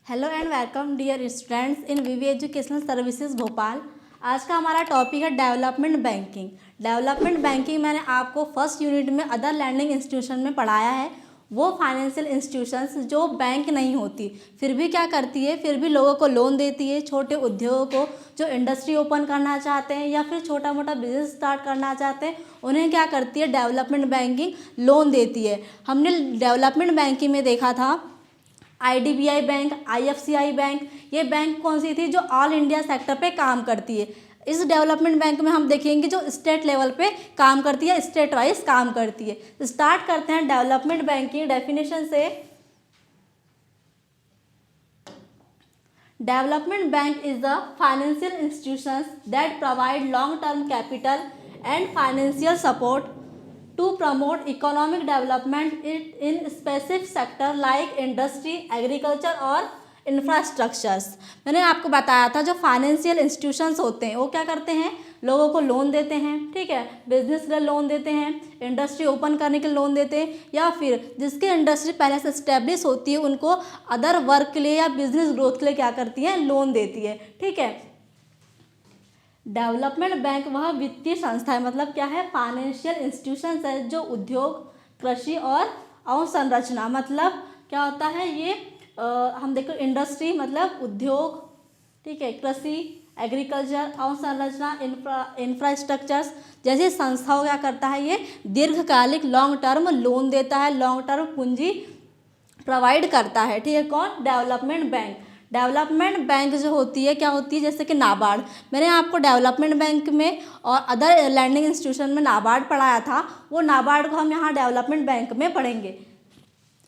Hello and welcome dear students in VV educational services Bhopal. आज का हमारा टॉपिक है डेवलपमेंट बैंकिंग। डेवलपमेंट बैंकिंग मैंने आपको फर्स्ट यूनिट में अदर लैंडिंग इंस्टीट्यूशन में पढ़ाया है। वो फाइनेंशियल इंस्टीट्यूशंस जो बैंक नहीं होती फिर भी क्या करती है, फिर भी लोगों को लोन देती है। छोटे उद्योगों को जो इंडस्ट्री ओपन करना चाहते हैं या फिर छोटा मोटा बिजनेस स्टार्ट करना चाहते हैं उन्हें क्या करती है, डेवलपमेंट बैंकिंग लोन देती है। हमने डेवलपमेंट बैंकिंग में देखा था आईडीबीआई बैंक, आईएफसीआई बैंक, ये बैंक कौन सी थी जो ऑल इंडिया सेक्टर पे काम करती है। इस डेवलपमेंट बैंक में हम देखेंगे जो स्टेट लेवल पे काम करती है, स्टेट वाइज काम करती है। स्टार्ट करते हैं डेवलपमेंट बैंक की डेफिनेशन से। Development bank is the financial institutions that provide long term capital and financial support to promote economic development in specific sector like industry, agriculture और इंफ्रास्ट्रक्चर्स। मैंने आपको बताया था जो फाइनेंशियल इंस्टीट्यूशंस होते हैं वो क्या करते हैं, लोगों को लोन देते हैं, ठीक है, बिजनेस के लिए लोन देते हैं, इंडस्ट्री ओपन करने के लिए लोन देते हैं, या फिर जिसकी इंडस्ट्री पहले से स्टेब्लिश होती है उनको अदर वर्क के लिए या बिजनेस ग्रोथ के लिए क्या करती है, लोन देती है, ठीक है। डेवलपमेंट बैंक वह वित्तीय संस्था है, मतलब क्या है, फाइनेंशियल इंस्टीट्यूशंस है जो उद्योग, कृषि और अवसंरचना, मतलब क्या होता है ये हम देखो इंडस्ट्री मतलब उद्योग, ठीक है, कृषि, एग्रीकल्चर, अवसंरचना, इंफ्रास्ट्रक्चर्स जैसी संस्थाओं क्या करता है, ये दीर्घकालिक लॉन्ग टर्म लोन देता है, लॉन्ग टर्म पूंजी प्रोवाइड करता है, ठीक है। कौन, डेवलपमेंट बैंक। डेवलपमेंट बैंक जो होती है क्या होती है, जैसे कि नाबार्ड। मैंने आपको डेवलपमेंट बैंक में और अदर लैंडिंग इंस्टीट्यूशन में नाबार्ड पढ़ाया था, वो नाबार्ड को हम यहाँ डेवलपमेंट बैंक में पढ़ेंगे।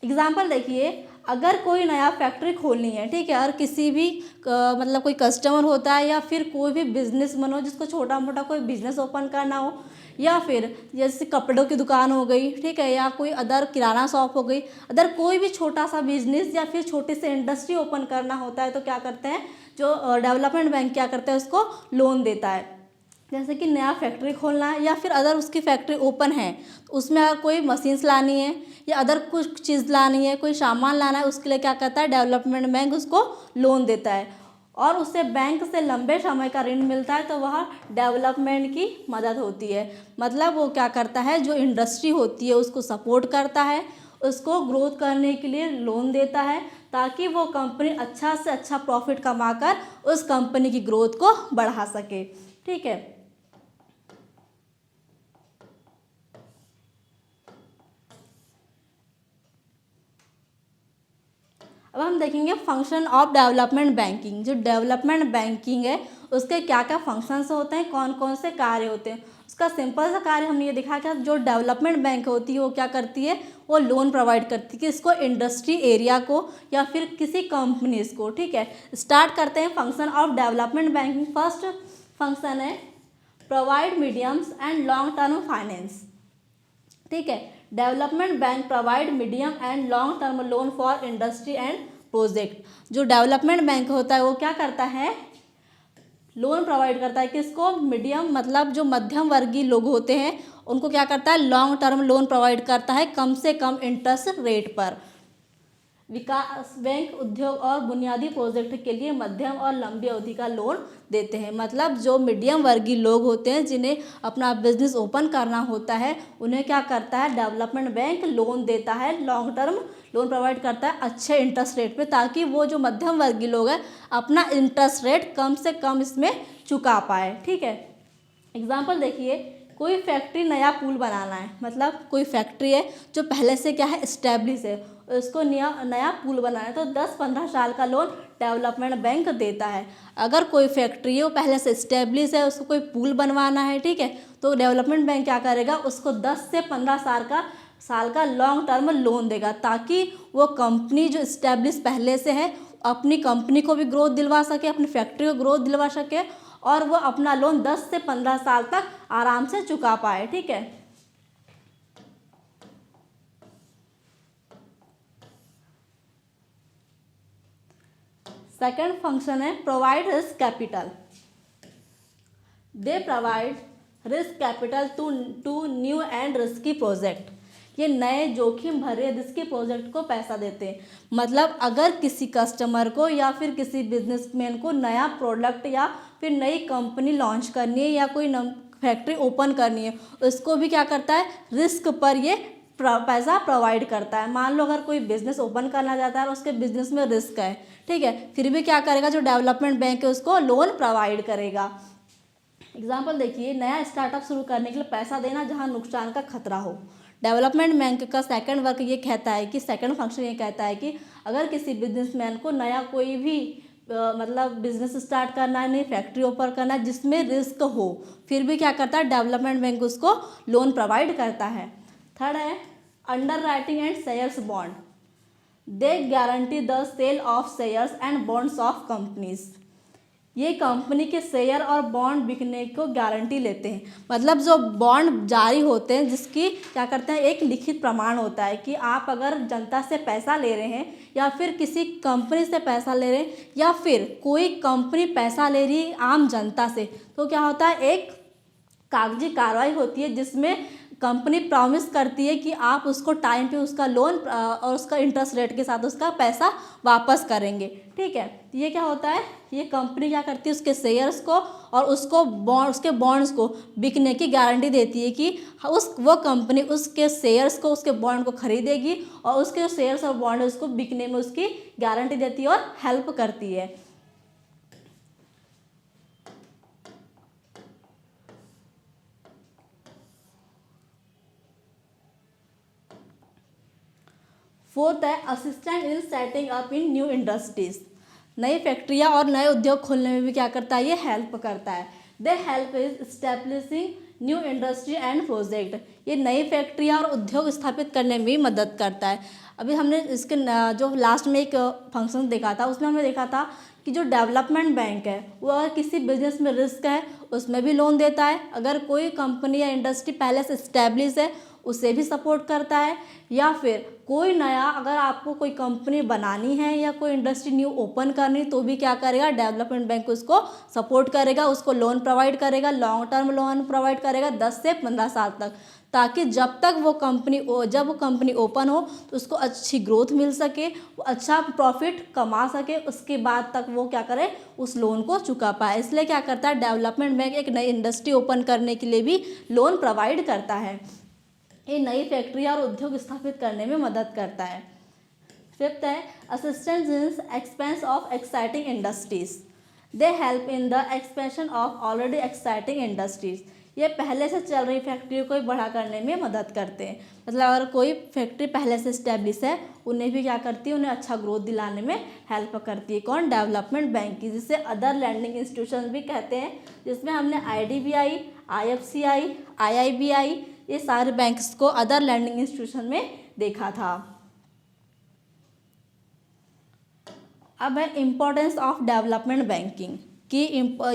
एग्जाम्पल देखिए, अगर कोई नया फैक्ट्री खोलनी है, ठीक है, और किसी भी मतलब कोई कस्टमर होता है या फिर कोई भी बिजनेसमैन हो जिसको छोटा मोटा कोई बिजनेस ओपन करना हो, या फिर जैसे कपड़ों की दुकान हो गई, ठीक है, या कोई अदर किराना शॉप हो गई, अदर कोई भी छोटा सा बिजनेस या फिर छोटी सी इंडस्ट्री ओपन करना होता है तो क्या करते हैं, जो डेवलपमेंट बैंक क्या करते हैं, उसको लोन देता है। जैसे कि नया फैक्ट्री खोलना है या फिर अदर उसकी फैक्ट्री ओपन है तो उसमें अगर कोई मशीन्स लानी है या अदर कुछ चीज़ लानी है, कोई सामान लाना है, उसके लिए क्या करता है, डेवलपमेंट बैंक उसको लोन देता है और उससे बैंक से लंबे समय का ऋण मिलता है, तो वह डेवलपमेंट की मदद होती है। मतलब वो क्या करता है, जो इंडस्ट्री होती है उसको सपोर्ट करता है, उसको ग्रोथ करने के लिए लोन देता है ताकि वो कंपनी अच्छा से अच्छा प्रॉफिट कमाकर उस कंपनी की ग्रोथ को बढ़ा सके, ठीक है। अब हम देखेंगे फंक्शन ऑफ डेवलपमेंट बैंकिंग। जो डेवलपमेंट बैंकिंग है उसके क्या क्या फंक्शंस होते हैं, कौन कौन से कार्य होते हैं। उसका सिंपल सा कार्य हमने ये देखा कि जो डेवलपमेंट बैंक होती है वो क्या करती है, वो लोन प्रोवाइड करती है किसको, इंडस्ट्री एरिया को या फिर किसी कंपनीज को, ठीक है। स्टार्ट करते हैं function of development banking. First function है provide mediums and long term finance, ठीक है। Development bank provide medium and long term loan for industry and project. जो डेवलपमेंट बैंक होता है वो क्या करता है, लोन प्रोवाइड करता है किसको, मीडियम मतलब जो मध्यम वर्गीय लोग होते हैं उनको क्या करता है, लॉन्ग टर्म लोन प्रोवाइड करता है कम से कम इंटरेस्ट रेट पर। विकास बैंक उद्योग और बुनियादी प्रोजेक्ट के लिए मध्यम और लंबी अवधि का लोन देते हैं। मतलब जो मीडियम वर्गीय लोग होते हैं जिन्हें अपना बिजनेस ओपन करना होता है उन्हें क्या करता है, डेवलपमेंट बैंक लोन देता है, लॉन्ग टर्म लोन प्रोवाइड करता है अच्छे इंटरेस्ट रेट पे, ताकि वो जो मध्यम वर्गीय लोग हैं अपना इंटरेस्ट रेट कम से कम इसमें चुका पाए, ठीक है। एग्जाम्पल देखिए, कोई फैक्ट्री नया पुल बनाना है, मतलब कोई फैक्ट्री है जो पहले से क्या है, इस्टेब्लिश है, उसको नया पुल बनाना है तो 10-15 साल का लोन डेवलपमेंट बैंक देता है। अगर कोई फैक्ट्री है वो पहले से इस्टेब्लिश है, उसको कोई पुल बनवाना है, ठीक है, तो डेवलपमेंट बैंक क्या करेगा, उसको 10 से 15 साल का लॉन्ग टर्म लोन देगा ताकि वो कंपनी जो इस्टेब्लिश पहले से है अपनी कंपनी को भी ग्रोथ दिलवा सके, अपनी फैक्ट्री को ग्रोथ दिलवा सके और वो अपना लोन 10 से 15 साल तक आराम से चुका पाए, ठीक है। सेकंड फंक्शन है provide risk capital. They provide risk capital to new and risky project. ये नए जोखिम भरे रिस्क प्रोजेक्ट को पैसा देते हैं। मतलब अगर किसी कस्टमर को या फिर किसी बिजनेसमैन को नया प्रोडक्ट या फिर नई कंपनी लॉन्च करनी है या कोई फैक्ट्री ओपन करनी है, उसको भी क्या करता है, रिस्क पर ये पैसा प्रोवाइड करता है। मान लो अगर कोई बिजनेस ओपन करना चाहता है और उसके बिजनेस में रिस्क है, ठीक है, फिर भी क्या करेगा, जो डेवलपमेंट बैंक है उसको लोन प्रोवाइड करेगा। एग्जाम्पल देखिए, नया स्टार्टअप शुरू करने के लिए पैसा देना जहां नुकसान का खतरा हो। डेवलपमेंट बैंक का सेकंड वर्क ये कहता है कि सेकंड फंक्शन ये कहता है कि अगर किसी बिजनेसमैन को नया कोई भी मतलब बिजनेस स्टार्ट करना है, नई फैक्ट्री ओपन करना है जिसमें रिस्क हो, फिर भी क्या करता है, डेवलपमेंट बैंक उसको लोन प्रोवाइड करता है। थर्ड है underwriting and shares bond. They guarantee the sale of shares and bonds of companies. ये कंपनी के शेयर और बॉन्ड बिकने को गारंटी लेते हैं। मतलब जो बॉन्ड जारी होते हैं जिसकी क्या करते हैं, एक लिखित प्रमाण होता है कि आप अगर जनता से पैसा ले रहे हैं या फिर किसी कंपनी से पैसा ले रहे हैं या फिर कोई कंपनी पैसा ले रही है आम जनता से, तो क्या होता है, एक कागजी कार्रवाई होती है जिसमें कंपनी प्रॉमिस करती है कि आप उसको टाइम पे उसका लोन और उसका इंटरेस्ट रेट के साथ उसका पैसा वापस करेंगे। ठीक है, ये क्या होता है, ये कंपनी क्या करती है, उसके शेयर्स को और उसके बॉन्ड्स को बिकने की गारंटी देती है कि वो कंपनी उसके शेयर्स को, उसके बॉन्ड को खरीदेगी और उसके जो शेयर्स और बॉन्ड है उसको बिकने में उसकी गारंटी देती है और हेल्प करती है। फोर्थ है assistant in setting up in new industries. नई फैक्ट्रियाँ और नए उद्योग खोलने में भी क्या करता है, ये हेल्प करता है। They help is establishing new industry and project. ये नई फैक्ट्रियाँ और उद्योग स्थापित करने में भी मदद करता है। अभी हमने इसके जो लास्ट में एक फंक्शन देखा था उसमें हमने देखा था कि जो डेवलपमेंट बैंक है वो अगर किसी बिजनेस में रिस्क है उसमें भी लोन देता है, अगर कोई कंपनी या इंडस्ट्री पहले से इस्टेब्लिश है उसे भी सपोर्ट करता है, या फिर कोई नया अगर आपको कोई कंपनी बनानी है या कोई इंडस्ट्री न्यू ओपन करनी तो भी क्या करेगा, डेवलपमेंट बैंक उसको सपोर्ट करेगा, उसको लोन प्रोवाइड करेगा, लॉन्ग टर्म लोन प्रोवाइड करेगा 10 से 15 साल तक, ताकि जब वो कंपनी ओपन हो तो उसको अच्छी ग्रोथ मिल सके, वो अच्छा प्रॉफिट कमा सके, उसके बाद तक वो क्या करे, उस लोन को चुका पाए। इसलिए क्या करता है, डेवलपमेंट बैंक एक नई इंडस्ट्री ओपन करने के लिए भी लोन प्रोवाइड करता है। ये नई फैक्ट्रियाँ और उद्योग स्थापित करने में मदद करता है। फिफ्थ है assistance in expense of exciting industries. They help in the expansion of already exciting industries. ये पहले से चल रही फैक्ट्रियों को बढ़ा करने में मदद करते हैं। मतलब अगर कोई फैक्ट्री पहले से इस्टेब्लिश है उन्हें भी क्या करती है, उन्हें अच्छा ग्रोथ दिलाने में हेल्प करती है। कौन, डेवलपमेंट बैंक की, जिसे अदर लैंडिंग इंस्टीट्यूशन भी कहते हैं, जिसमें हमने IDBI, IFCI, IIBI ये सारे बैंक्स को अदर लैंडिंग इंस्टीट्यूशन में देखा था। अब है इम्पोर्टेंस ऑफ डेवलपमेंट बैंकिंग कि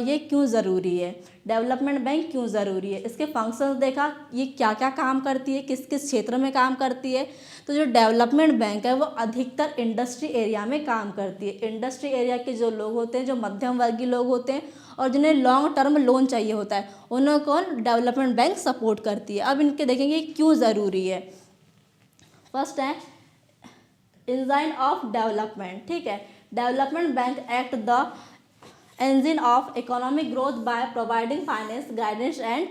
ये क्यों ज़रूरी है, डेवलपमेंट बैंक क्यों ज़रूरी है, इसके फंक्शंस देखा, ये क्या क्या काम करती है, किस किस क्षेत्र में काम करती है। तो जो डेवलपमेंट बैंक है वो अधिकतर इंडस्ट्री एरिया में काम करती है। इंडस्ट्री एरिया के जो लोग होते हैं, जो मध्यम वर्गीय लोग होते हैं और जिन्हें लॉन्ग टर्म लोन चाहिए होता है, उन्हें कौन, डेवलपमेंट बैंक सपोर्ट करती है। अब इनके देखेंगे क्यों ज़रूरी है। फर्स्ट है इंजन ऑफ डेवलपमेंट। ठीक है, development bank act the engine of economic growth by providing finance guidance and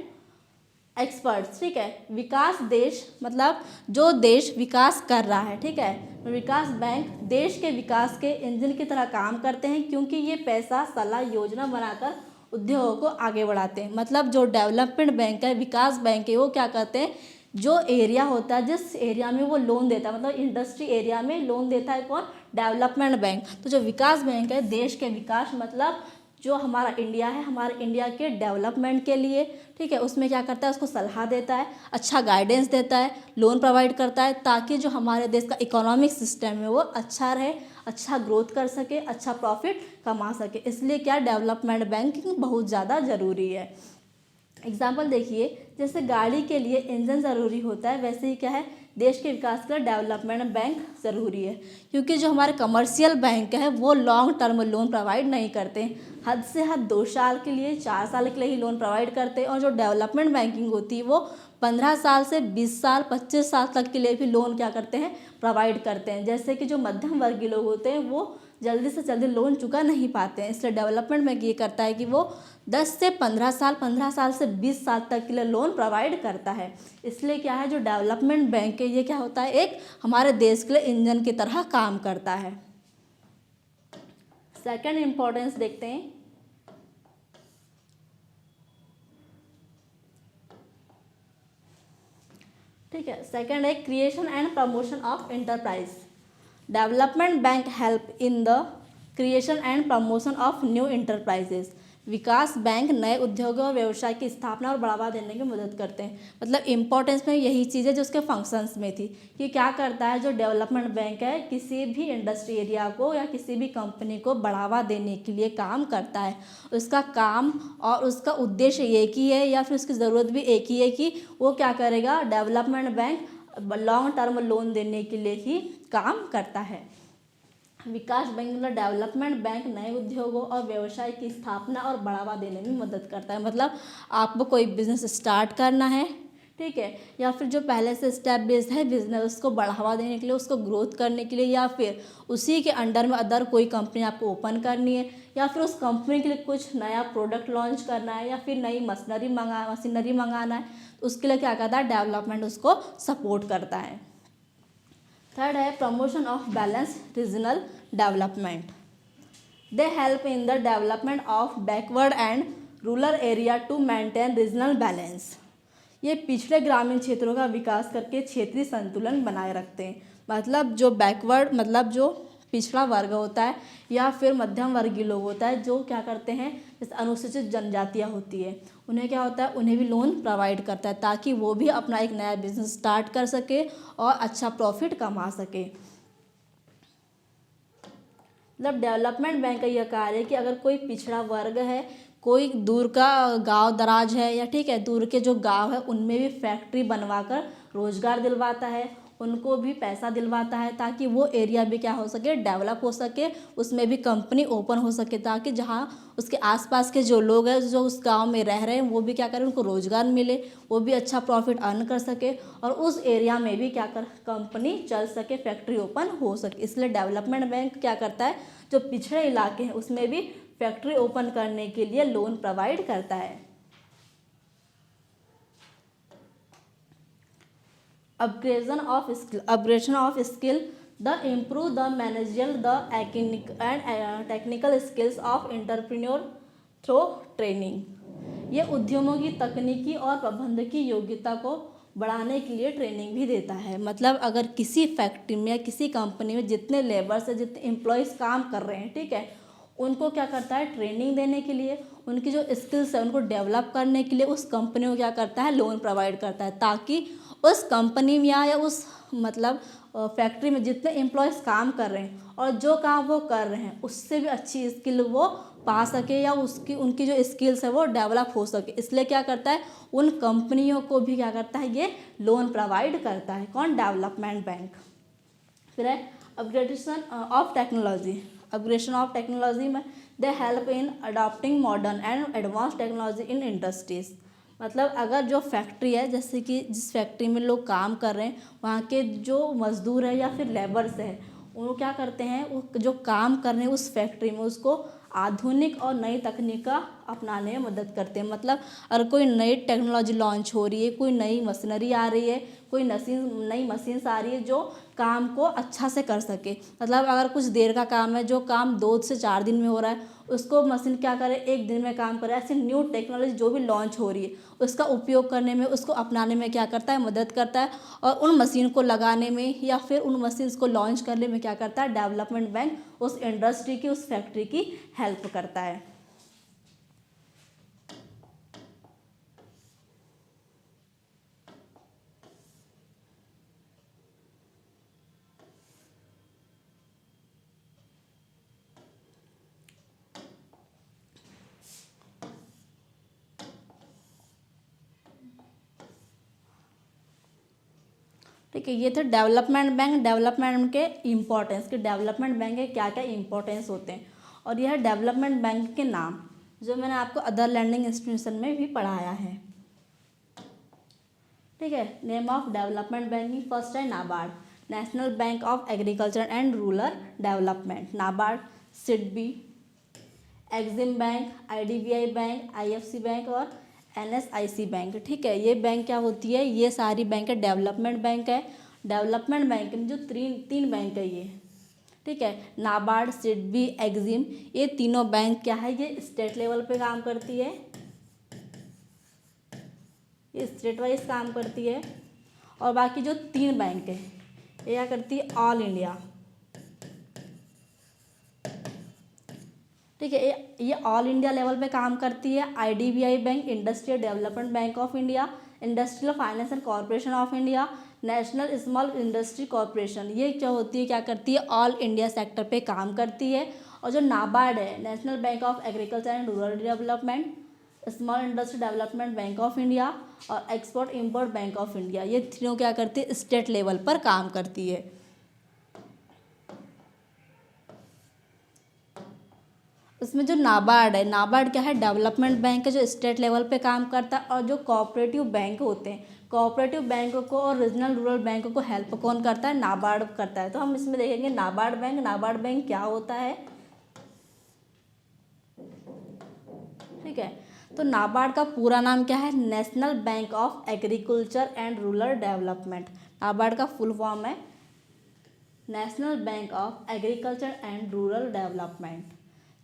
experts। ठीक है, विकास देश मतलब जो देश विकास कर रहा है, ठीक है, विकास बैंक देश के विकास के इंजन की तरह काम करते हैं क्योंकि ये पैसा, सलाह, योजना बनाकर उद्योगों को आगे बढ़ाते हैं। मतलब जो डेवलपमेंट बैंक है, विकास बैंक है, वो क्या करते हैं, जो एरिया होता है जिस एरिया में वो लोन देता है, मतलब इंडस्ट्री एरिया में लोन देता है कौन, डेवलपमेंट बैंक। तो जो विकास बैंक है देश के विकास मतलब जो हमारा इंडिया है, हमारे इंडिया के डेवलपमेंट के लिए, ठीक है, उसमें क्या करता है, उसको सलाह देता है, अच्छा गाइडेंस देता है, लोन प्रोवाइड करता है, ताकि जो हमारे देश का इकोनॉमिक सिस्टम है वो अच्छा रहे, अच्छा ग्रोथ कर सके, अच्छा प्रॉफिट कमा सके। इसलिए क्या, डेवलपमेंट बैंकिंग बहुत ज़्यादा ज़रूरी है। एग्जाम्पल देखिए, जैसे गाड़ी के लिए इंजन ज़रूरी होता है, वैसे ही क्या है, देश के विकास के लिए डेवलपमेंट बैंक ज़रूरी है, क्योंकि जो हमारे कमर्शियल बैंक है वो लॉन्ग टर्म लोन प्रोवाइड नहीं करते, हद से हद 2 साल के लिए, 4 साल के लिए ही लोन प्रोवाइड करते हैं। और जो डेवलपमेंट बैंकिंग होती है वो 15 साल से 20 साल 25 साल तक के लिए भी लोन क्या करते हैं, प्रोवाइड करते हैं। जैसे कि जो मध्यम वर्गीय लोग होते हैं वो जल्दी से जल्दी लोन चुका नहीं पाते हैं, इसलिए डेवलपमेंट बैंक ये करता है कि वो 10 से 15 साल, 15 साल से 20 साल तक के लिए लोन प्रोवाइड करता है। इसलिए क्या है, जो डेवलपमेंट बैंक है ये क्या होता है, एक हमारे देश के लिए इंजन की तरह काम करता है। सेकंड इम्पोर्टेंस देखते हैं। ठीक है, सेकंड है creation and promotion of enterprise. Development bank help in the creation and promotion of new enterprises. Vikas bank नए उद्योगों और व्यवसाय की स्थापना और बढ़ावा देने की मदद करते हैं। मतलब इम्पोर्टेंस में यही चीज़ है जो उसके फंक्शंस में थी कि क्या करता है, जो डेवलपमेंट बैंक है किसी भी इंडस्ट्री एरिया को या किसी भी कंपनी को बढ़ावा देने के लिए काम करता है। उसका काम और उसका उद्देश्य एक ही है या फिर उसकी ज़रूरत भी एक ही है कि वो क्या करेगा, development bank long term loan देने के लिए ही काम करता है। विकास बैंक मतलब डेवलपमेंट बैंक नए उद्योगों और व्यवसाय की स्थापना और बढ़ावा देने में मदद करता है। मतलब आपको कोई बिजनेस स्टार्ट करना है, ठीक है, या फिर जो पहले से स्टैब्लिश्ड है बिजनेस उसको बढ़ावा देने के लिए, उसको ग्रोथ करने के लिए, या फिर उसी के अंडर में अदर कोई कंपनी आपको ओपन करनी है, या फिर उस कंपनी के लिए कुछ नया प्रोडक्ट लॉन्च करना है, या फिर नई मशीनरी मंगाना है, तो उसके लिए क्या करता है, डेवलपमेंट उसको सपोर्ट करता है। थर्ड है promotion of balance regional development. They help in the development of backward and rural area to maintain regional balance. ये पिछड़े ग्रामीण क्षेत्रों का विकास करके क्षेत्रीय संतुलन बनाए रखते हैं। मतलब जो बैकवर्ड मतलब जो पिछड़ा वर्ग होता है या फिर मध्यम वर्गीय लोग होता है, जो क्या करते हैं, जैसे अनुसूचित जनजातियाँ होती है, उन्हें क्या होता है, उन्हें भी लोन प्रोवाइड करता है ताकि वो भी अपना एक नया बिजनेस स्टार्ट कर सके और अच्छा प्रॉफिट कमा सके। मतलब डेवलपमेंट बैंक का यह कार्य है कि अगर कोई पिछड़ा वर्ग है, कोई दूर का गांव दराज है, या ठीक है दूर के जो गांव है उनमें भी फैक्ट्री बनवाकर रोजगार दिलवाता है, उनको भी पैसा दिलवाता है ताकि वो एरिया भी क्या हो सके, डेवलप हो सके, उसमें भी कंपनी ओपन हो सके, ताकि जहाँ उसके आसपास के जो लोग हैं जो उस गांव में रह रहे हैं वो भी क्या करें, उनको रोजगार मिले, वो भी अच्छा प्रॉफिट अर्न कर सके और उस एरिया में भी क्या कर कंपनी चल सके, फैक्ट्री ओपन हो सके। इसलिए डेवलपमेंट बैंक क्या करता है, जो पिछड़े इलाके हैं उसमें भी फैक्ट्री ओपन करने के लिए लोन प्रोवाइड करता है। Upgradation of skill the improve the managerial the end technical skills of entrepreneur through training. ये उद्यमों की तकनीकी और प्रबंधकीय योग्यता को बढ़ाने के लिए ट्रेनिंग भी देता है। मतलब अगर किसी फैक्ट्री में या किसी कंपनी में जितने लेबर्स हैं, जितने एम्प्लॉयज़ काम कर रहे हैं, ठीक है, उनको क्या करता है, ट्रेनिंग देने के लिए, उनकी जो स्किल्स है उनको डेवलप करने के लिए उस कंपनी को क्या करता है, लोन प्रोवाइड करता है, ताकि उस कंपनी में या उस मतलब फैक्ट्री में जितने एम्प्लॉयज़ काम कर रहे हैं और जो काम वो कर रहे हैं उससे भी अच्छी स्किल वो पा सके या उनकी जो स्किल्स है वो डेवलप हो सके। इसलिए क्या करता है, उन कंपनियों को भी क्या करता है, ये लोन प्रोवाइड करता है। कौन, डेवलपमेंट बैंक। फिर है upgradation of technology. Upgradation of technology में they help in adopting modern and advance technology in industries. मतलब अगर जो फैक्ट्री है, जैसे कि जिस फैक्ट्री में लोग काम कर रहे हैं वहाँ के जो मजदूर है या फिर लेबर्स हैं, वो क्या करते हैं, वो जो काम कर रहे हैं उस फैक्ट्री में उसको आधुनिक और नई तकनीक का अपनाने में मदद करते हैं। मतलब अगर कोई नई टेक्नोलॉजी लॉन्च हो रही है, कोई नई मशीनरी आ रही है, कोई नई मशीन्स आ रही है जो काम को अच्छा से कर सके। मतलब अगर कुछ देर का काम है, जो काम 2 से 4 दिन में हो रहा है, उसको मशीन क्या करे, 1 दिन में काम करे। ऐसी न्यू टेक्नोलॉजी जो भी लॉन्च हो रही है उसका उपयोग करने में, उसको अपनाने में क्या करता है, मदद करता है। और उन मशीन को लगाने में या फिर उन मशीन्स को लॉन्च करने में क्या करता है, डेवलपमेंट बैंक उस इंडस्ट्री की, उस फैक्ट्री की हेल्प करता है। ठीक है, ये थे डेवलपमेंट बैंक, डेवलपमेंट के इम्पोर्टेंस कि डेवलपमेंट बैंक के क्या क्या इम्पोर्टेंस होते हैं। और यह डेवलपमेंट बैंक के नाम जो मैंने आपको अदर लैंडिंग इंस्टीट्यूशन में भी पढ़ाया है। ठीक है, name of development banking, first है NABARD, national bank of agriculture and rural development, NABARD, SIDBI, EXIM bank, IDBI bank, IFC bank और एनएसआईसी बैंक। ठीक है, ये बैंक क्या होती है, ये सारी बैंक है डेवलपमेंट बैंक है। डेवलपमेंट बैंक में जो तीन बैंक है ये, ठीक है, नाबार्ड, सिडबी, एक्सिम, ये तीनों बैंक क्या है, ये स्टेट लेवल पे काम करती है, ये स्टेट वाइज काम करती है। और बाकी जो तीन बैंक है ये क्या करती है, ऑल इंडिया। ठीक है, ये ऑल इंडिया लेवल पे काम करती है। IDBI bank, industrial development bank of India, industrial finance and corporation of India, national small industry corporation, ये क्या होती है, क्या करती है, ऑल इंडिया सेक्टर पे काम करती है। और जो नाबार्ड है, national bank of agriculture and rural development, small industry development bank of India और export import bank of India, ये तीनों क्या करती है, स्टेट लेवल पर काम करती है। इसमें जो नाबार्ड है, नाबार्ड क्या है, डेवलपमेंट बैंक है जो स्टेट लेवल पे काम करता है। और जो कोऑपरेटिव बैंक होते हैं, कोऑपरेटिव बैंकों को और रीजनल रूरल बैंकों को हेल्प कौन करता है, नाबार्ड करता है। तो हम इसमें देखेंगे नाबार्ड बैंक क्या होता है। ठीक है, तो नाबार्ड का पूरा नाम क्या है, national bank of agriculture and rural development. NABARD का फुल फॉर्म है national bank of agriculture and rural development.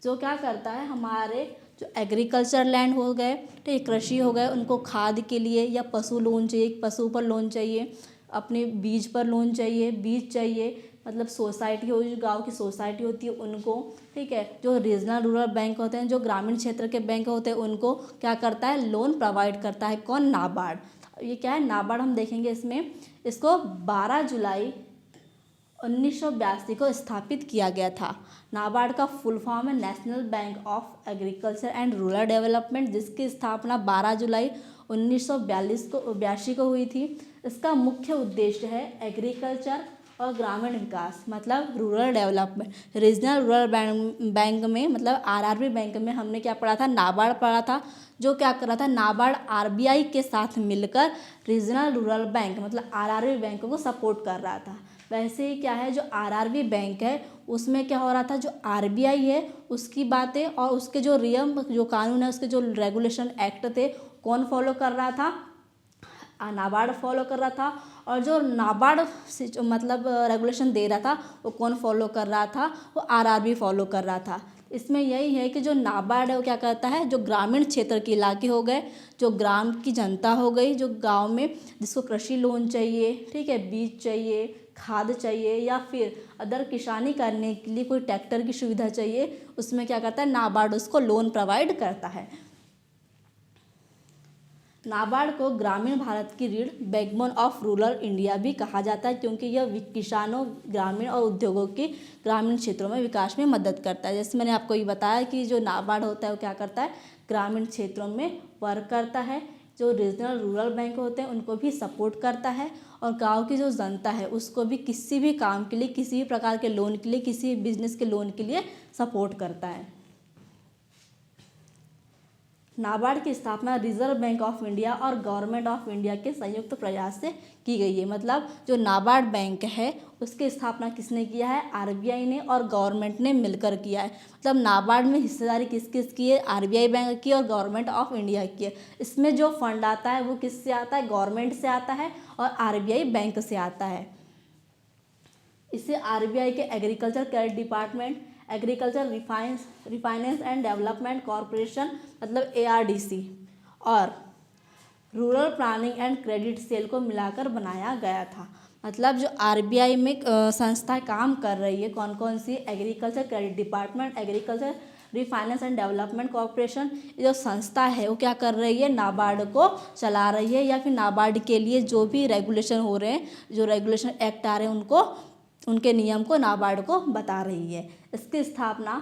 जो क्या करता है, हमारे जो एग्रीकल्चर लैंड हो गए, ठीक, कृषि हो गए, उनको खाद के लिए या पशु लोन चाहिए, पशु पर लोन चाहिए, अपने बीज पर लोन चाहिए, बीज चाहिए, मतलब सोसाइटी हो, जो गांव की सोसाइटी होती है उनको। ठीक है, जो रीजनल रूरल बैंक होते हैं, जो ग्रामीण क्षेत्र के बैंक होते हैं, उनको क्या करता है, लोन प्रोवाइड करता है कौन, नाबार्ड। ये क्या है, नाबार्ड हम देखेंगे इसमें, इसको 12 जुलाई 1982 को स्थापित किया गया था। नाबार्ड का फुल फॉर्म है national bank of agriculture and rural development, जिसकी स्थापना 12 जुलाई 1982 को हुई थी। इसका मुख्य उद्देश्य है एग्रीकल्चर और ग्रामीण विकास, मतलब rural development. Regional rural bank में, मतलब आरआरबी बैंक में हमने क्या पढ़ा था, नाबार्ड पढ़ा था, जो क्या कर रहा था, नाबार्ड आरबीआई के साथ मिलकर रीजनल रूरल बैंक मतलब आरआरबी बैंकों को सपोर्ट कर रहा था। वैसे ही क्या है, जो आरआरबी बैंक है उसमें क्या हो रहा था, जो आरबीआई है उसकी बातें और उसके जो नियम, जो कानून है, उसके जो रेगुलेशन एक्ट थे, कौन फॉलो कर रहा था, नाबार्ड फॉलो कर रहा था। और जो नाबार्ड से जो मतलब रेगुलेशन दे रहा था वो कौन फॉलो कर रहा था, वो आरआरबी फॉलो कर रहा था। इसमें यही है कि जो नाबार्ड है वो क्या करता है, जो ग्रामीण क्षेत्र के इलाके हो गए, जो ग्राम की जनता हो गई, जो गांव में जिसको कृषि लोन चाहिए, ठीक है, बीज चाहिए, खाद चाहिए, या फिर अदर किसानी करने के लिए कोई ट्रैक्टर की सुविधा चाहिए, उसमें क्या करता है, नाबार्ड उसको लोन प्रोवाइड करता है। नाबार्ड को ग्रामीण भारत की रीढ़, बैकबोन ऑफ रूरल इंडिया भी कहा जाता है, क्योंकि यह किसानों, ग्रामीण और उद्योगों के ग्रामीण क्षेत्रों में विकास में मदद करता है। जैसे मैंने आपको ये बताया कि जो नाबार्ड होता है वो क्या करता है, ग्रामीण क्षेत्रों में वर्क करता है, जो रीजनल रूरल बैंक होते हैं उनको भी सपोर्ट करता है, और गांव की जो जनता है उसको भी किसी भी काम के लिए, किसी भी प्रकार के लोन के लिए, किसी बिजनेस के लोन के लिए सपोर्ट करता है। नाबार्ड की स्थापना रिजर्व बैंक ऑफ इंडिया और गवर्नमेंट ऑफ इंडिया के संयुक्त प्रयास से की गई है। मतलब जो नाबार्ड बैंक है उसकी स्थापना किसने किया है, आरबीआई ने और गवर्नमेंट ने मिलकर किया है। मतलब नाबार्ड में हिस्सेदारी किस किस की है, आरबीआई बैंक की और गवर्नमेंट ऑफ इंडिया की है। इसमें जो फंड आता है वो किससे आता है, गवर्नमेंट से आता है और आरबीआई बैंक से आता है। इससे आरबीआई के agriculture credit department, agriculture refinance and development corporation मतलब एआरडीसी और rural planning and credit sale को मिलाकर बनाया गया था। मतलब जो आरबीआई में संस्थाएं काम कर रही है, कौन कौन सी, agriculture credit department, agriculture refinance and development corporation, ये जो संस्था है वो क्या कर रही है, नाबार्ड को चला रही है, या फिर नाबार्ड के लिए जो भी रेगुलेशन हो रहे हैं, जो रेगुलेशन एक्ट आ रहे हैं उनको, उनके नियम को नाबार्ड को बता रही है। इसकी स्थापना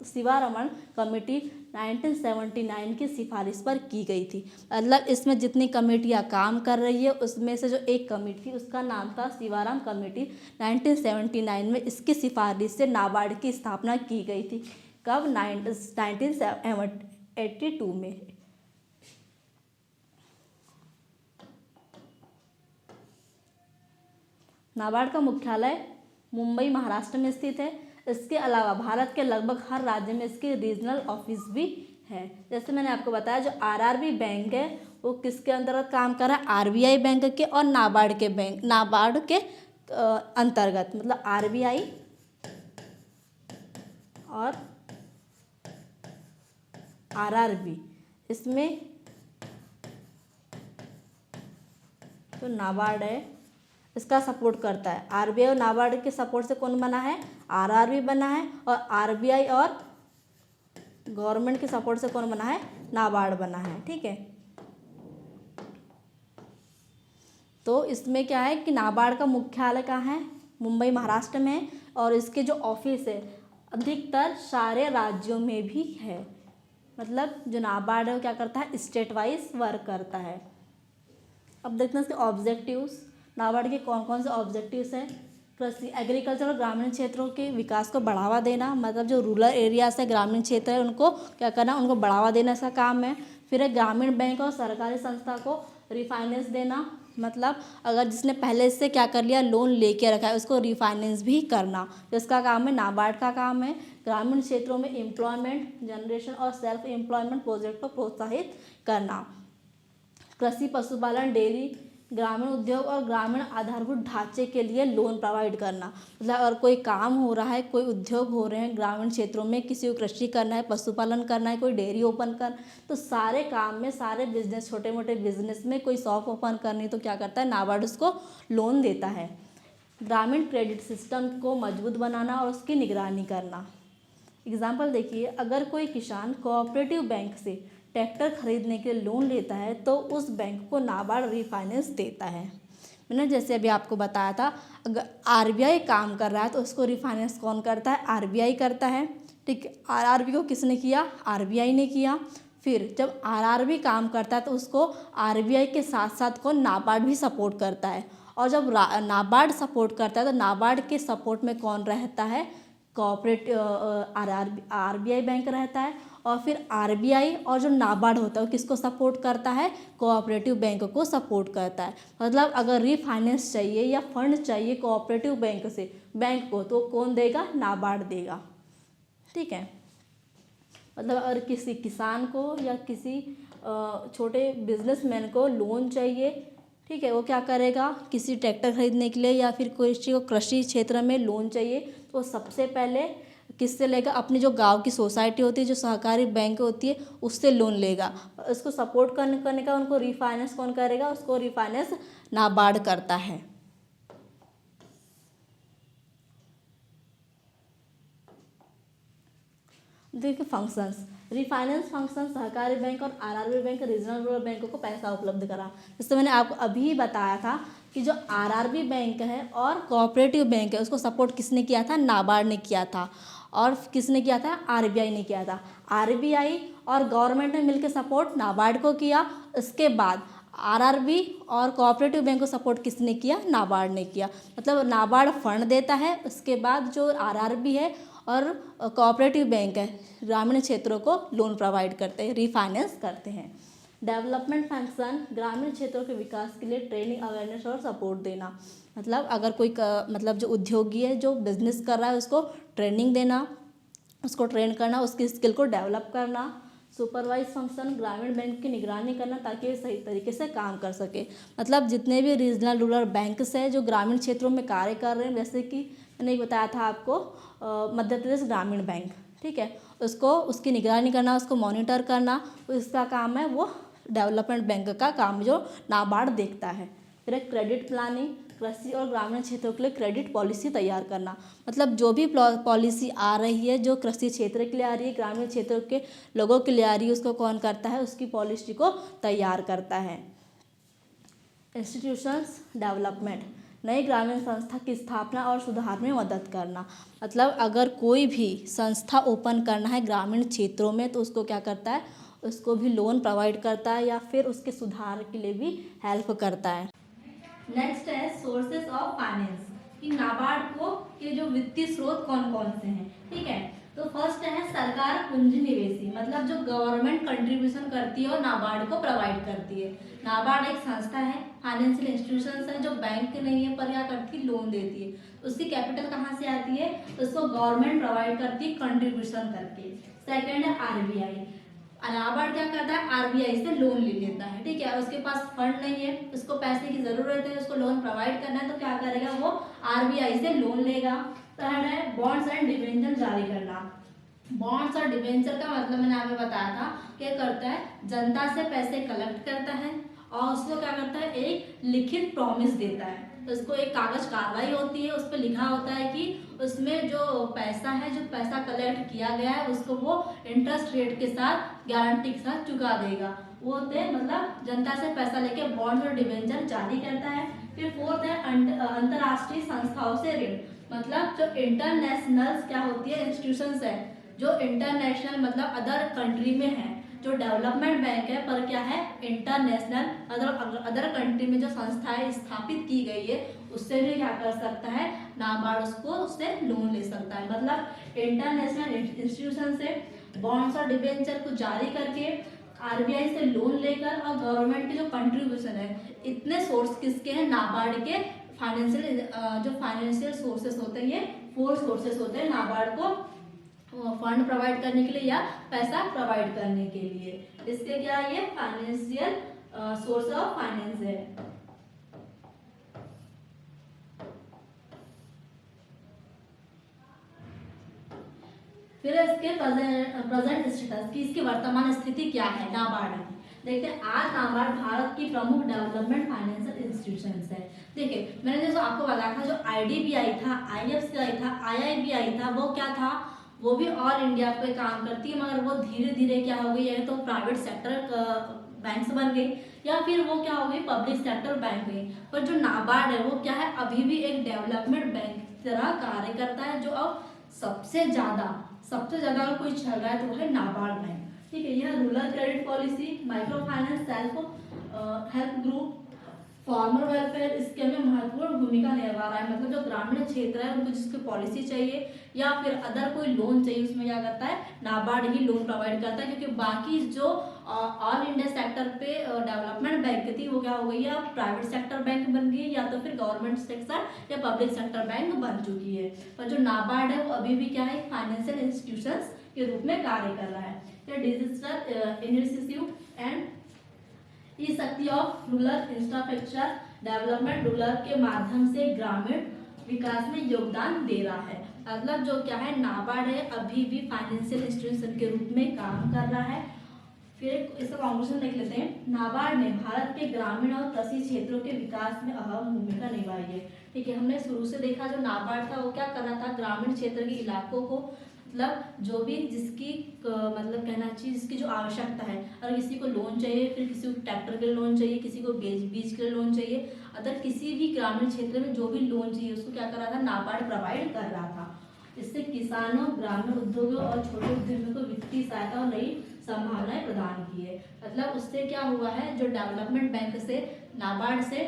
शिवारमण कमेटी 1979 की सिफारिश पर की गई थी। मतलब इसमें जितनी कमेटियाँ काम कर रही है उसमें से जो एक कमेटी थी उसका नाम था शिवाराम कमेटी। 1979 में इसकी सिफारिश से नाबार्ड की स्थापना की गई थी। कब? 1982 में। नाबार्ड का मुख्यालय मुंबई महाराष्ट्र में स्थित है। इसके अलावा भारत के लगभग हर राज्य में इसके रीजनल ऑफिस भी है। जैसे मैंने आपको बताया जो आरआरबी बैंक है वो किसके अंतर्गत काम कर रहा है? आरबीआई बैंक के और नाबार्ड के अंतर्गत, मतलब आरबीआई और आरआरबी, इसमें तो नाबार्ड है इसका सपोर्ट करता है। आरबीआई और नाबार्ड के सपोर्ट से कौन बना है? आरआरबी बना है। और आरबीआई और गवर्नमेंट के सपोर्ट से कौन बना है? नाबार्ड बना है। ठीक है, तो इसमें क्या है कि नाबार्ड का मुख्यालय कहाँ है? मुंबई महाराष्ट्र में है। और इसके जो ऑफिस है अधिकतर सारे राज्यों में भी है। मतलब जो नाबार्ड है वो क्या करता है? स्टेट वाइज वर्क करता है। अब देखते हैं इसके ऑब्जेक्टिव्स। नाबार्ड के कौन कौन से ऑब्जेक्टिव्स हैं? कृषि, एग्रीकल्चर और ग्रामीण क्षेत्रों के विकास को बढ़ावा देना, मतलब जो रूरल एरियाज है, ग्रामीण क्षेत्र है, उनको क्या करना? उनको बढ़ावा देना इसका काम है। फिर है ग्रामीण बैंक और सरकारी संस्था को रिफाइनेंस देना, मतलब अगर जिसने पहले से क्या कर लिया, लोन लेके रखा है, उसको रिफाइनेंस भी करना, जिसका काम है नाबार्ड का काम है। ग्रामीण क्षेत्रों में एम्प्लॉयमेंट जनरेशन और सेल्फ एम्प्लॉयमेंट प्रोजेक्ट को प्रोत्साहित करना। कृषि, पशुपालन, डेयरी, ग्रामीण उद्योग और ग्रामीण आधारभूत ढांचे के लिए लोन प्रोवाइड करना। मतलब अगर कोई काम हो रहा है, कोई उद्योग हो रहे हैं ग्रामीण क्षेत्रों में, किसी को कृषि करना है, पशुपालन करना है, कोई डेयरी ओपन कर, तो सारे काम में, सारे बिजनेस, छोटे मोटे बिजनेस में कोई शॉप ओपन करनी तो क्या करता है? नाबार्ड उसको लोन देता है। ग्रामीण क्रेडिट सिस्टम को मजबूत बनाना और उसकी निगरानी करना। एग्जाम्पल देखिए, अगर कोई किसान कोऑपरेटिव बैंक से ट्रैक्टर खरीदने के लिए लोन लेता है तो उस बैंक को नाबार्ड रिफाइनेंस देता है। मैंने जैसे अभी आपको बताया था, अगर आरबीआई काम कर रहा है तो उसको रिफाइनेंस कौन करता है? आरबीआई करता है। ठीक है, आरआरबी को किसने किया? आरबीआई ने किया। फिर जब आरआरबी काम करता है तो उसको आरबीआई के साथ साथ कौन? नाबार्ड भी सपोर्ट करता है। और जब नाबार्ड सपोर्ट करता है तो नाबार्ड के सपोर्ट में कौन रहता है? कोऑपरेटिव आरबीआई बैंक रहता है। और फिर आरबीआई और जो नाबार्ड होता है वो किसको सपोर्ट करता है? कोऑपरेटिव बैंक को सपोर्ट करता है। मतलब अगर रिफाइनेंस चाहिए या फंड चाहिए कोऑपरेटिव बैंक से बैंक को, तो कौन देगा? नाबार्ड देगा। ठीक है, मतलब अगर किसी किसान को या किसी छोटे बिजनेसमैन को लोन चाहिए, ठीक है, वो क्या करेगा? किसी ट्रैक्टर खरीदने के लिए या फिर किसी को कृषि क्षेत्र में लोन चाहिए तो सबसे पहले किससे लेगा? अपनी जो गांव की सोसाइटी होती है, जो सहकारी बैंक होती है, उससे लोन लेगा। उसको सपोर्ट करने का उनको रिफाइनेंस कौन करेगा? उसको रिफाइनेंस नाबार्ड करता है। देखिए फंक्शंस, रिफाइनेंस फंक्शन सहकारी बैंक और आरआरबी बैंक रीजनल रूरल बैंकों को पैसा उपलब्ध करा। जैसे मैंने आपको अभी बताया था कि जो आरआरबी बैंक है और कोऑपरेटिव बैंक है उसको सपोर्ट किसने किया था? नाबार्ड ने किया था। और किसने किया था? आरबीआई ने किया था। आरबीआई और गवर्नमेंट ने मिलकर सपोर्ट नाबार्ड को किया। इसके बाद आरआरबी और कोऑपरेटिव बैंक को सपोर्ट किसने किया? नाबार्ड ने किया। मतलब नाबार्ड फंड देता है, उसके बाद जो आरआरबी है और कोऑपरेटिव बैंक है ग्रामीण क्षेत्रों को लोन प्रोवाइड करते हैं, रिफाइनेंस करते हैं। डेवलपमेंट फंक्शन, ग्रामीण क्षेत्रों के विकास के लिए ट्रेनिंग, अवेयरनेस और सपोर्ट देना। मतलब अगर कोई मतलब जो उद्योगी है, जो बिजनेस कर रहा है, उसको ट्रेनिंग देना, उसको ट्रेन करना, उसकी स्किल को डेवलप करना। सुपरवाइज फंक्शन, ग्रामीण बैंक की निगरानी करना ताकि वे सही तरीके से काम कर सके। मतलब जितने भी रीजनल रूरल बैंक्स हैं जो ग्रामीण क्षेत्रों में कार्य कर रहे हैं, जैसे कि मैंने बताया था आपको मध्य प्रदेश ग्रामीण बैंक, ठीक है, उसको उसकी निगरानी करना, उसको मॉनिटर करना, इसका काम है, वो डेवलपमेंट बैंक का काम जो नाबार्ड देखता है। फिर क्रेडिट प्लानिंग, कृषि और ग्रामीण क्षेत्रों के लिए क्रेडिट पॉलिसी तैयार करना। मतलब जो भी पॉलिसी आ रही है, जो कृषि क्षेत्र के लिए आ रही है, ग्रामीण क्षेत्रों के लोगों के लिए आ रही है, उसको कौन करता है? उसकी पॉलिसी को तैयार करता है। इंस्टीट्यूशंस डेवलपमेंट, नई ग्रामीण संस्था की स्थापना और सुधार में मदद करना। मतलब अगर कोई भी संस्था ओपन करना है ग्रामीण क्षेत्रों में तो उसको क्या करता है, उसको भी लोन प्रोवाइड करता है या फिर उसके सुधार के लिए भी हेल्प करता है। नेक्स्ट है सोर्सेस ऑफ फाइनेंस, कि नाबार्ड को के जो वित्तीय स्रोत कौन कौन से हैं। ठीक है, तो फर्स्ट है सरकार पूंजी निवेशी, मतलब जो गवर्नमेंट कंट्रीब्यूशन करती है और नाबार्ड को प्रोवाइड करती है। नाबार्ड एक संस्था है, फाइनेंशियल इंस्टीट्यूशन है जो बैंक नहीं है पर क्या करती है, लोन देती है। उसकी कैपिटल कहाँ से आती है, उसको गवर्नमेंट प्रोवाइड करती है कंट्रीब्यूशन करके। सेकेंड है आरबीआई, नाबार्ड क्या करता है, आरबीआई से लोन ले लेता है। ठीक है, उसके पास फंड नहीं है, उसको पैसे की जरूरत है, उसको लोन प्रोवाइड करना है, तो क्या करेगा, वो आरबीआई से लोन लेगा। थर्ड है बॉन्ड्स एंड डिबेंचर जारी करना। बॉन्ड्स और डिबेंचर का मतलब मैंने आपको बताया था, क्या करता है, जनता से पैसे कलेक्ट करता है और उसको क्या करता है, एक लिखित प्रॉमिस देता है। तो उसको एक कागज कार्रवाई होती है, उस पर लिखा होता है कि उसमें जो पैसा है, जो पैसा कलेक्ट किया गया है उसको वो इंटरेस्ट रेट के साथ, गारंटी के साथ चुका देगा। वो होते हैं मतलब जनता से पैसा लेके बॉन्ड और डिबेंचर जारी करता है। फिर फोर्थ है अंतर्राष्ट्रीय संस्थाओं से ऋण, मतलब जो इंटरनेशनल क्या होती है, इंस्टीट्यूशंस है जो इंटरनेशनल मतलब अदर कंट्री में है। जो डेवलपमेंट बैंक है पर क्या है, इंटरनेशनल अदर कंट्री में जो संस्थाएं स्थापित की गई है उससे भी क्या कर सकता है, नाबार्ड उसको उससे लोन ले सकता है। मतलब इंटरनेशनल इंस्टीट्यूशन से बॉन्ड्स और डिबेंचर को जारी करके, आरबीआई से लोन लेकर और गवर्नमेंट के जो कंट्रीब्यूशन है, इतने सोर्स किसके हैं, नाबार्ड के। फाइनेंशियल जो फाइनेंशियल सोर्सेस होते हैं, ये 4 सोर्सेस होते हैं नाबार्ड को फंड प्रोवाइड करने के लिए या पैसा प्रोवाइड करने के लिए। इसके क्या है, ये फाइनेंशियल सोर्स ऑफ फाइनेंस है। फिर इसके प्रेजेंट स्टेटस की, इसकी वर्तमान स्थिति क्या है नाबार्ड की। देखते हैं, आज नाबार्ड भारत की प्रमुख डेवलपमेंट फाइनेंशियल इंस्टीट्यूशंस है। देखिए मैंने जैसे आपको बताया था, जो आईडीबीआई था, आईएफसीआई था, आईआईबीआई था, वो क्या था, वो भी ऑल इंडिया पे काम करती है, मगर वो धीरे धीरे क्या हो गई है, तो प्राइवेट सेक्टर बैंक्स बन गई या फिर वो क्या हो गई, पब्लिक सेक्टर बैंक गई। पर जो नाबार्ड है वो क्या है, अभी भी एक डेवलपमेंट बैंक की तरह कार्य करता है। जो अब सबसे ज्यादा अगर कोई चल रहा है तो वो है नाबार्ड बैंक। ठीक है, यह rural credit policy, micro finance, self help group, farmer welfare इसके में महत्वपूर्ण भूमिका निभा रहा है। मतलब जो ग्रामीण क्षेत्र है उनको जिसकी पॉलिसी चाहिए या फिर अदर कोई लोन चाहिए, उसमें क्या करता है, नाबार्ड ही लोन प्रोवाइड करता है। क्योंकि बाकी जो ऑल इंडिया सेक्टर पे डेवलपमेंट बैंक थी वो क्या हो गई है, अब प्राइवेट सेक्टर बैंक बन गई है या तो फिर गवर्नमेंट सेक्टर या पब्लिक सेक्टर बैंक बन चुकी है। पर जो नाबार्ड है वो अभी भी क्या है, फाइनेंशियल इंस्टीट्यूशंस के रूप में कार्य कर रहा है। डिजिटल इनिशिएटिव एंड ई शक्ति of rural infrastructure development, rural के माध्यम से ग्रामीण विकास में योगदान दे रहा है। मतलब जो क्या है, नाबार्ड है अभी भी फाइनेंशियल इंस्टीट्यूशन के रूप में काम कर रहा है। फिर इसका कंक्लूजन देख लेते हैं। नाबार्ड ने भारत के ग्रामीण और कृषि क्षेत्रों के विकास में अहम भूमिका निभाई है। ठीक है, हमने शुरू से देखा जो नाबार्ड था वो क्या कर रहा था, ग्रामीण क्षेत्र के इलाकों को, मतलब जो भी जिसकी मतलब कहना चाहिए जिसकी जो आवश्यकता है, अगर किसी को लोन चाहिए, फिर किसी को ट्रैक्टर के लिए लोन चाहिए, किसी को बीज के लिए लोन चाहिए, अदर किसी भी ग्रामीण क्षेत्र में जो भी लोन चाहिए उसको क्या कर रहा था, नाबार्ड प्रोवाइड कर रहा था। इससे किसानों, ग्रामीण उद्योगों और छोटे उद्यमियों को वित्तीय सहायता और नई संभावनाएं प्रदान की है। मतलब उससे क्या हुआ है, जो डेवलपमेंट बैंक से, नाबार्ड से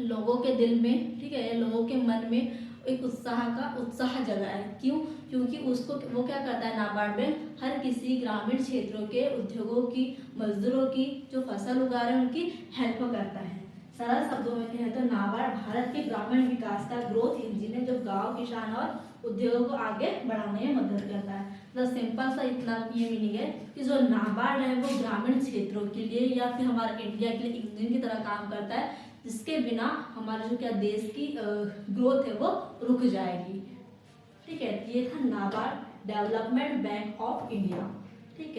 लोगों के दिल में, ठीक है, लोगों के मन में एक उत्साह जगा है। क्यों, क्योंकि उसको वो क्या करता है, नाबार्ड बैंक हर किसी ग्रामीण क्षेत्रों के उद्योगों की, मजदूरों की जो फसल उगा रहे हैं उनकी हेल्प करता है। सरल शब्दों में कहें तो नाबार्ड भारत के ग्रामीण विकास का ग्रोथ इंजिन है, जो गांव, किसान और उद्योगों को आगे बढ़ाने में मदद करता है। तो सिंपल सा इतना ये मीनिंग है कि जो नाबार्ड है वो ग्रामीण क्षेत्रों के लिए या फिर हमारे इंडिया के लिए इंजन की तरह काम करता है, जिसके बिना हमारे जो क्या देश की ग्रोथ है वो रुक जाएगी। ठीक है, ये था NABARD development bank of India. ठीक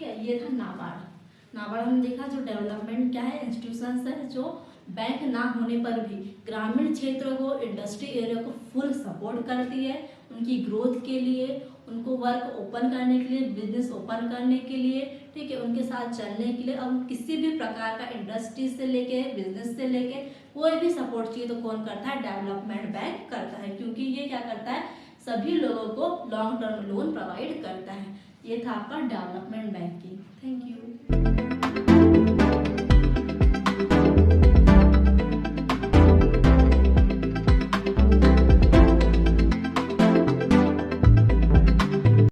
है, ये था नाबार्ड। नाबार्ड हमने देखा जो डेवलपमेंट क्या है, इंस्टीट्यूशंस है जो बैंक ना होने पर भी ग्रामीण क्षेत्रों को, इंडस्ट्री एरिया को फुल सपोर्ट करती है उनकी ग्रोथ के लिए, उनको वर्क ओपन करने के लिए, बिजनेस ओपन करने के लिए, ठीक है, उनके साथ चलने के लिए। अब किसी भी प्रकार का इंडस्ट्री से लेके बिजनेस से लेके कोई भी सपोर्ट चाहिए तो कौन करता है, डेवलपमेंट बैंक करता है, क्योंकि ये क्या करता है, सभी लोगों को लॉन्ग टर्म लोन प्रोवाइड करता है। ये था आपका डेवलपमेंट बैंकिंग।